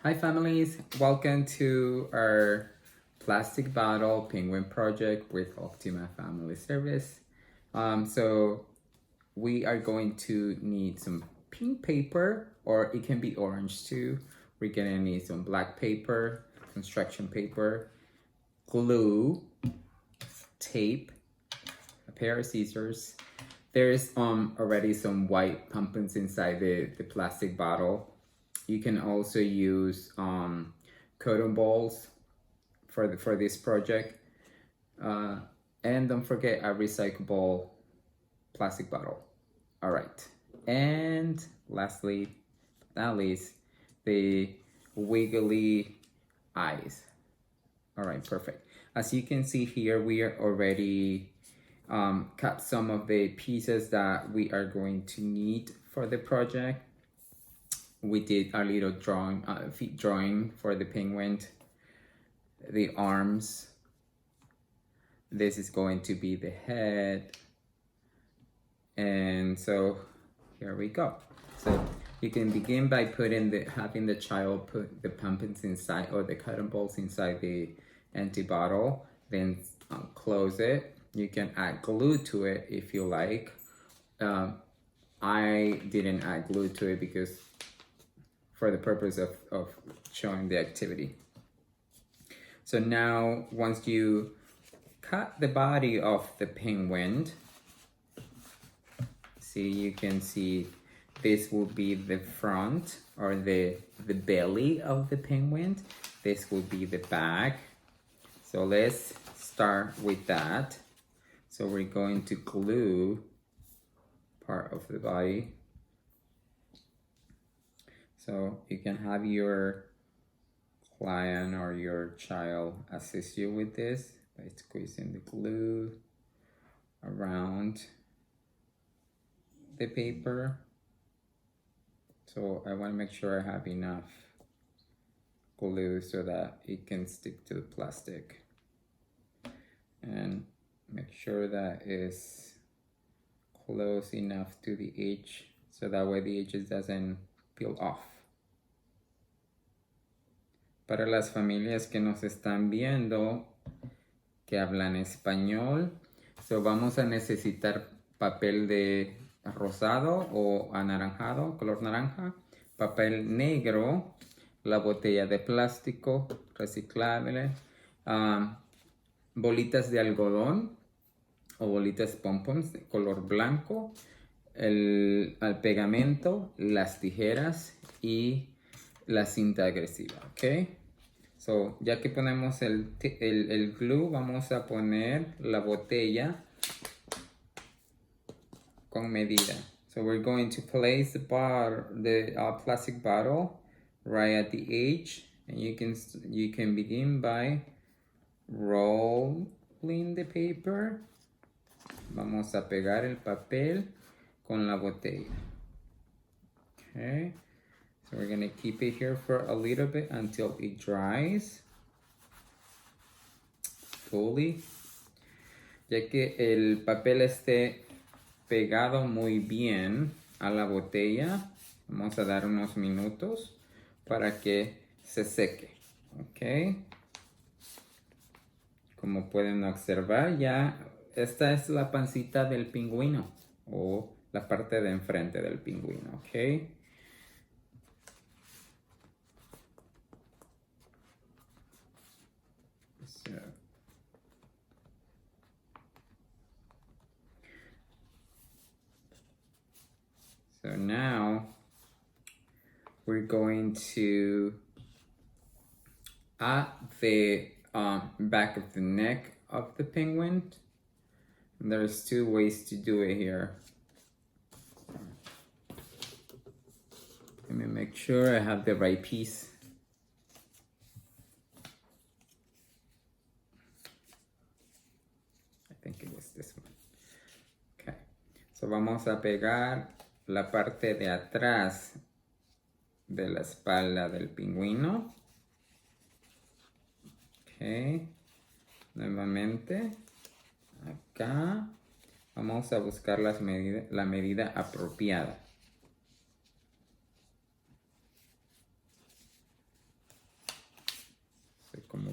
Hi families, welcome to our plastic bottle penguin project with Optima Family Service. So we are going to need some pink paper, or it can be orange too. We're gonna need some black paper, construction paper, glue, tape, a pair of scissors. There's already some white pumpkins inside the plastic bottle. You can also use cotton balls for this project. And don't forget a recyclable plastic bottle. All right. And lastly, but not least, the wiggly eyes. All right, perfect. As you can see here, we are already cut some of the pieces that we are going to need for the project. We did a little feet drawing for the penguin, the arms. This is going to be the head. And so here we go. So you can begin by having the child put the pumpkins inside, or the cotton balls inside the empty bottle, then close it. You can add glue to it if you like. I didn't add glue to it because for the purpose of showing the activity. So now, once you cut the body of the penguin, you can see this will be the front, or the belly of the penguin. This will be the back. So let's start with that. So we're going to glue part of the body. So you can have your client or your child assist you with this by squeezing the glue around the paper. So I want to make sure I have enough glue so that it can stick to the plastic, and make sure that is close enough to the edge so that way the edges doesn't peel off. Para las familias que nos están viendo que hablan español, so vamos a necesitar papel de rosado o anaranjado, color naranja, papel negro, la botella de plástico reciclable, bolitas de algodón o bolitas pompons de color blanco, el pegamento, las tijeras y la cinta agresiva, ¿ok? So, ya que ponemos el glue, vamos a poner la botella con medida. So we're going to place the plastic bottle right at the edge, and you can begin by rolling the paper. Vamos a pegar el papel con la botella. Okay. So we're gonna keep it here for a little bit until it dries fully. Ya que el papel esté pegado muy bien a la botella, vamos a dar unos minutos para que se seque. Ok. Como pueden observar, ya esta es la pancita del pingüino, o la parte de enfrente del pingüino. Ok. So now we're going to add the back of the neck of the penguin. And there's two ways to do it here. Let me make sure I have the right piece. I think it was this one. Okay. So vamos a pegar la parte de atrás de la espalda del pingüino. Ok. Nuevamente. Acá. Vamos a buscar la medida apropiada.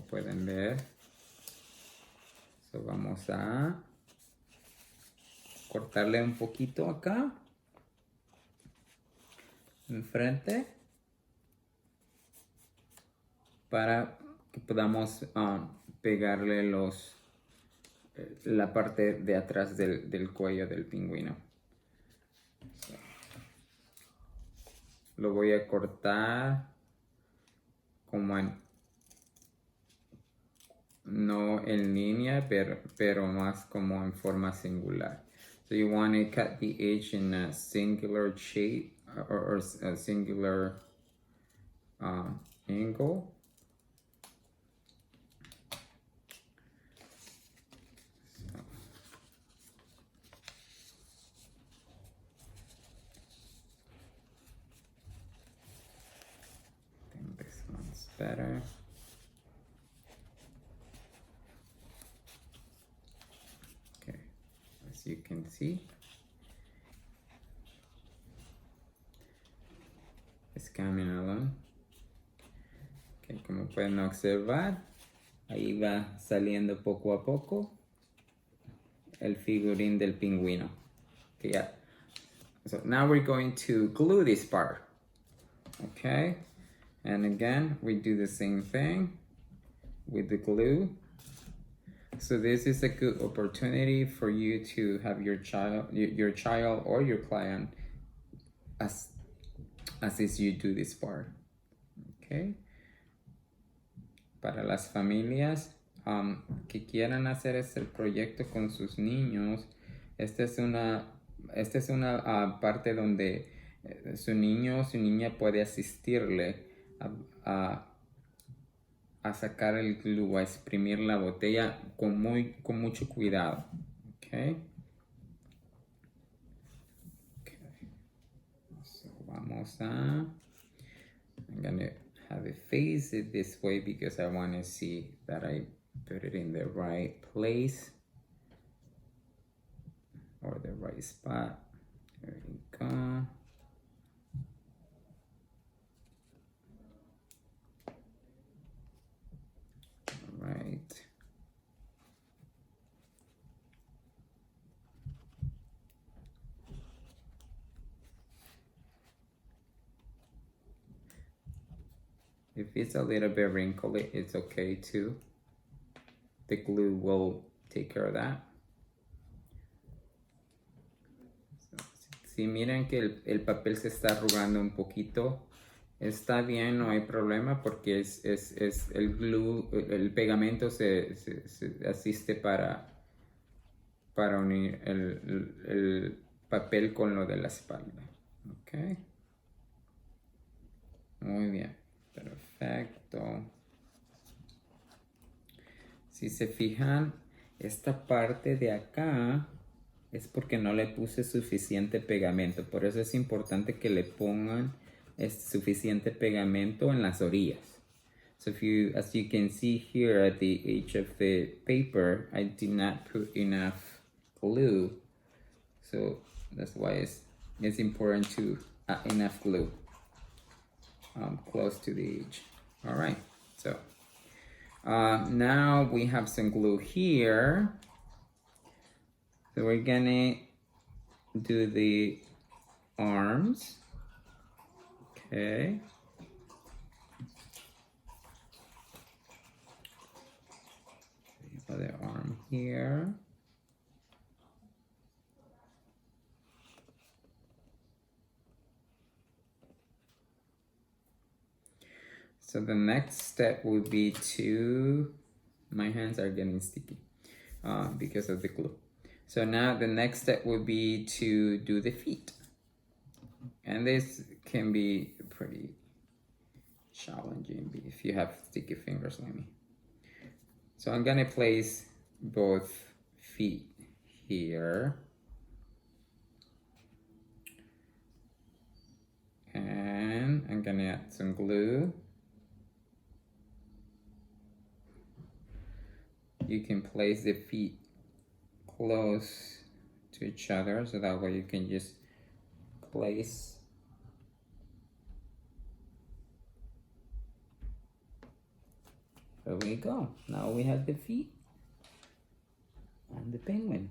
pueden ver. So, vamos a cortarle un poquito acá, enfrente, para que podamos pegarle la parte de atrás del cuello del pingüino. So, lo voy a cortar como no en línea, pero más como en forma singular. So you want to cut the edge in a singular shape or a singular angle. I think this one's better. Okay, as you can see, it's coming along. Okay, como pueden observar, ahí va saliendo poco a poco el figurín del pingüino. Okay, yeah. So now we're going to glue this part. Okay, and again we do the same thing with the glue. So this is a good opportunity for you to have your child or your client as you do this part. Okay. Para las familias que quieran hacer este proyecto con sus niños, esta es una parte donde su niño o su niña puede asistirle a sacar el glue, a exprimir la botella con mucho cuidado. Okay. So vamos a... I'm gonna have it face it this way because I want to see that I put it in the right place or the right spot. There we go. All right. If it's a little bit wrinkly, it's okay too. The glue will take care of that. Si miran que el papel se está arrugando un poquito, está bien, no hay problema porque es el glue, el pegamento se asiste para unir el papel con lo de la espalda. Ok. Muy bien. Perfecto. Si se fijan, esta parte de acá es porque no le puse suficiente pegamento. Por eso es importante que le pongan suficiente pegamento en las orillas. So as you can see here at the edge of the paper, I did not put enough glue. So that's why it's important to add enough glue close to the edge. All right, so now we have some glue here. So we're gonna do the arms. Okay. The other arm here. So the next step would be my hands are getting sticky because of the glue. So now the next step would be to do the feet. And this can be pretty challenging if you have sticky fingers like me. So I'm gonna place both feet here. And I'm gonna add some glue. You can place the feet close to each other so that way you can just place There we go. Now we have the feet on the penguin.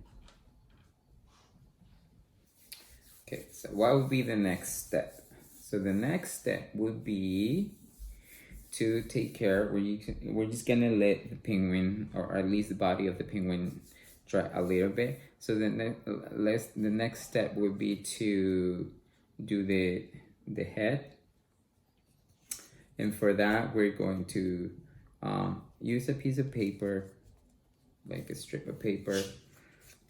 Okay, so what would be the next step? So the next step would be to take care. We're just gonna let the penguin, or at least the body of the penguin, dry a little bit. So the next step would be to do the head, and for that we're going to use a piece of paper, like a strip of paper.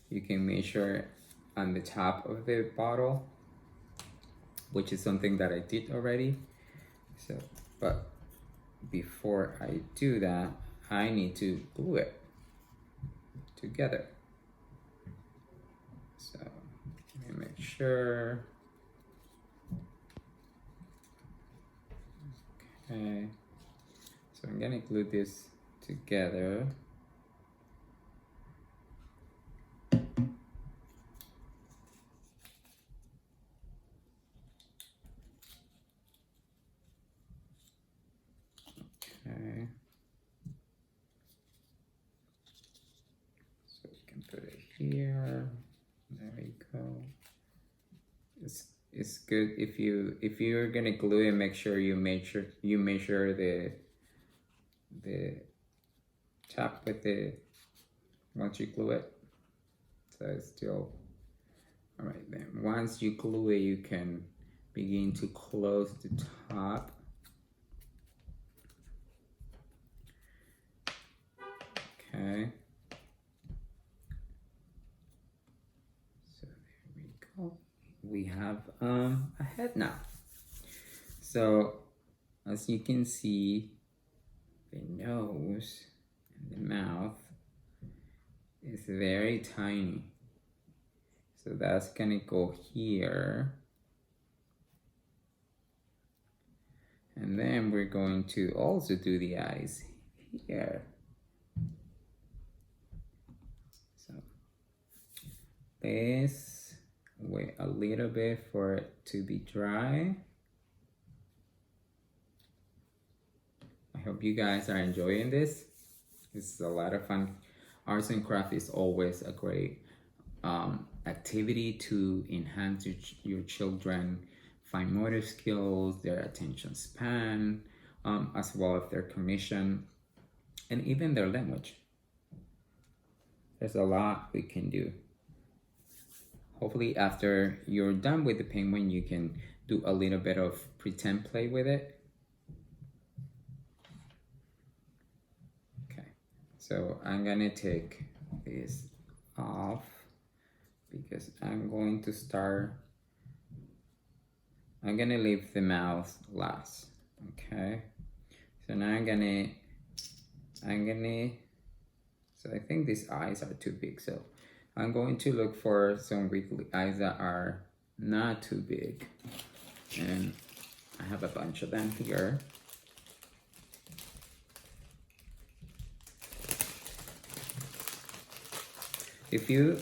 You can measure on the top of the bottle, which is something that I did already. So, but before I do that, I need to glue it together. So let me make sure. Okay, so I'm gonna glue this together. Okay, so we can put it here. There we go. It's good if you're gonna glue it, make sure you measure the top with the once you glue it. So it's still all right. Then once you glue it, you can begin to close the top. Okay. So there we go. We have a head now. So as you can see, the nose and the mouth is very tiny. So that's gonna go here. And then we're going to also do the eyes here. So let's wait a little bit for it to be dry. I hope you guys are enjoying this. This is a lot of fun. Arts and craft is always a great activity to enhance your children fine motor skills, their attention span, as well as their cognition, and even their language. There's a lot we can do. Hopefully after you're done with the penguin, you can do a little bit of pretend play with it. Okay, so I'm gonna take this off because I'm going to start. I'm gonna leave the mouth last. Okay, so now I'm gonna so I think these eyes are too big, so I'm going to look for some wiggly eyes that are not too big, and I have a bunch of them here. If you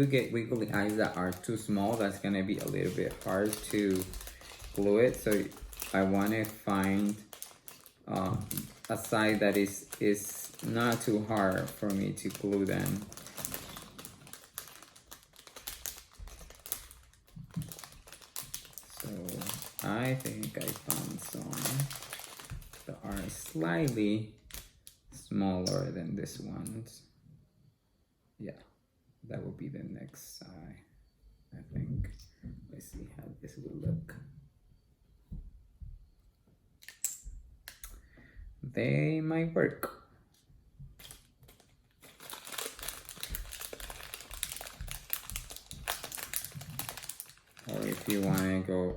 get wiggly eyes that are too small, that's gonna be a little bit hard to glue it. So I want to find a side that is not too hard for me to glue them. So I think I found some that are slightly smaller than this ones. Yeah, that will be the next side, I think. Let's see how this will look. They might work. Or if you want to go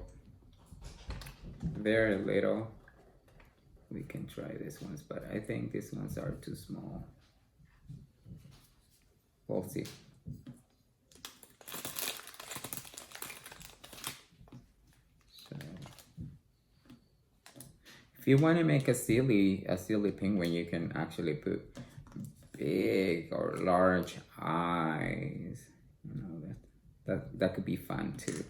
very little, we can try these ones, but I think these ones are too small. We'll see. So, if you want to make a silly penguin, you can actually put big or large eyes. You know, that could be fun too.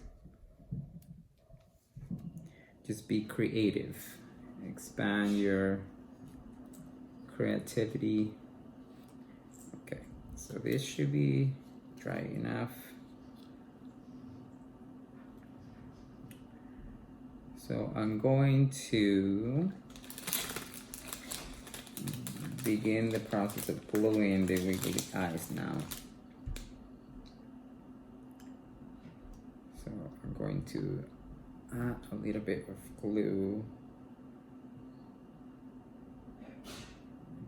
Just be creative. Expand your creativity. Okay, so this should be dry enough. So I'm going to begin the process of gluing the wiggly eyes now. So I'm going to add a little bit of glue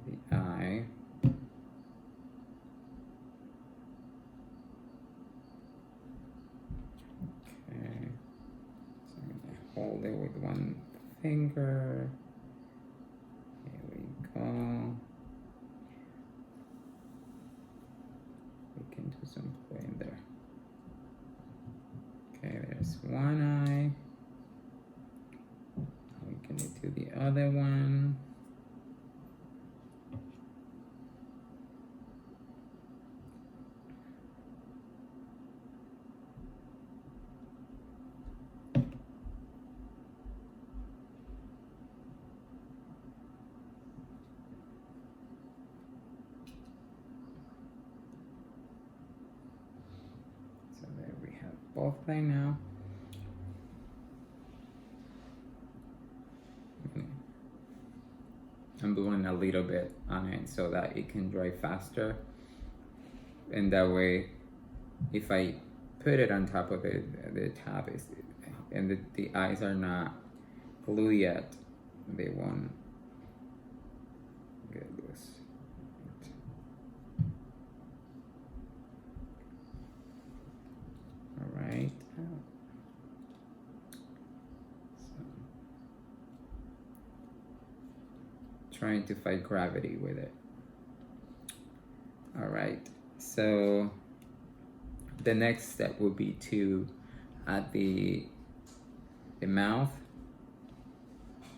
the eye. Okay, so I'm gonna hold it with one finger. Here we go. We can do some glue in there. Okay, there's one eye. We can do the other one. So there we have both right now. I'm doing a little bit on it so that it can dry faster, and that way if I put it on top of it, the top is, and the eyes are not glued yet, they won't get loose. All right. Trying to fight gravity with it. All right, so the next step would be to add the mouth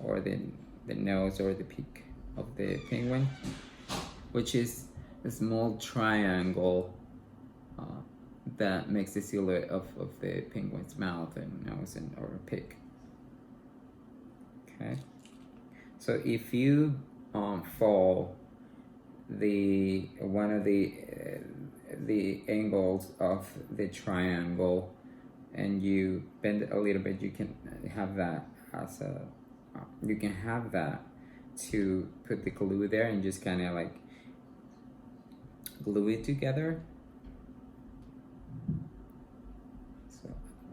or the nose or the peak of the penguin, which is a small triangle that makes the silhouette of the penguin's mouth and nose and or peak. Okay, so if you fall one of the angles of the triangle and you bend it a little bit, you can have that as a you can have that to put the glue there and just kind of like glue it together. So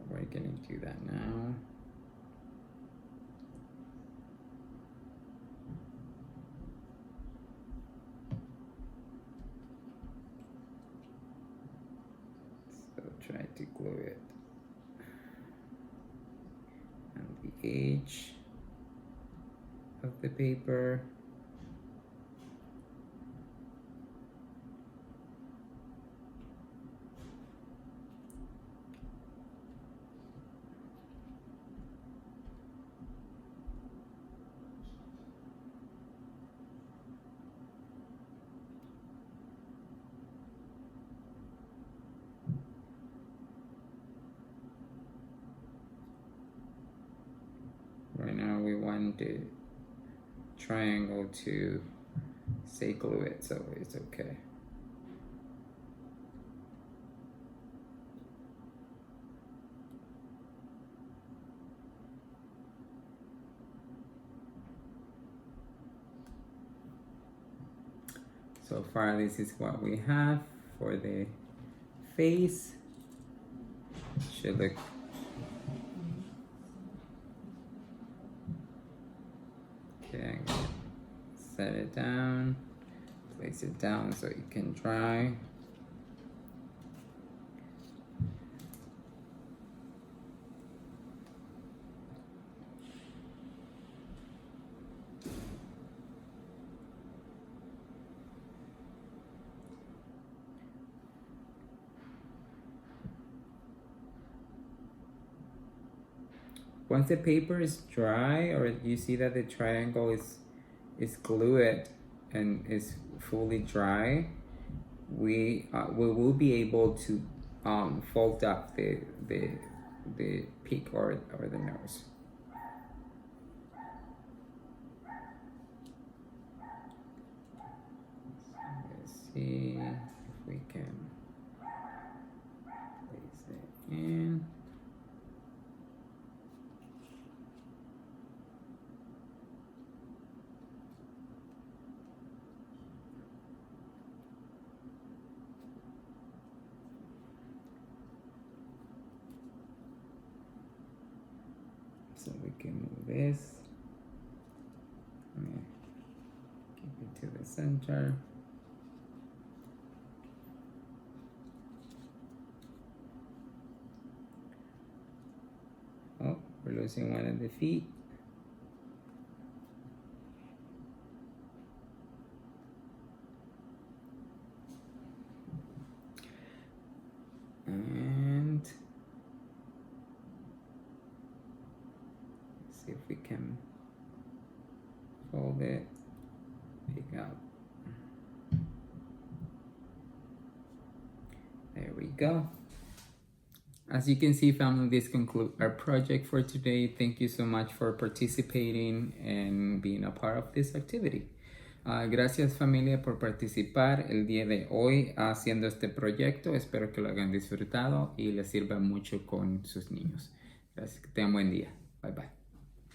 we're gonna do that now. Try to glue it on the edge of the paper. Right now we want the triangle to say glue it, so it's okay. So far this is what we have for the face. Should look okay. I'm gonna set it down, place it down so it can dry. Once the paper is dry, or you see that the triangle is glued and is fully dry, we will be able to fold up the peak or the nose. So we can move this. Keep it to the center. Oh, we're losing one of the feet. And see if we can fold it, pick up. There we go. As you can see, family, this concludes our project for today. Thank you so much for participating and being a part of this activity. Gracias, familia, por participar el día de hoy haciendo este proyecto. Espero que lo hayan disfrutado y les sirva mucho con sus niños. Gracias, que tengan buen día. Bye bye.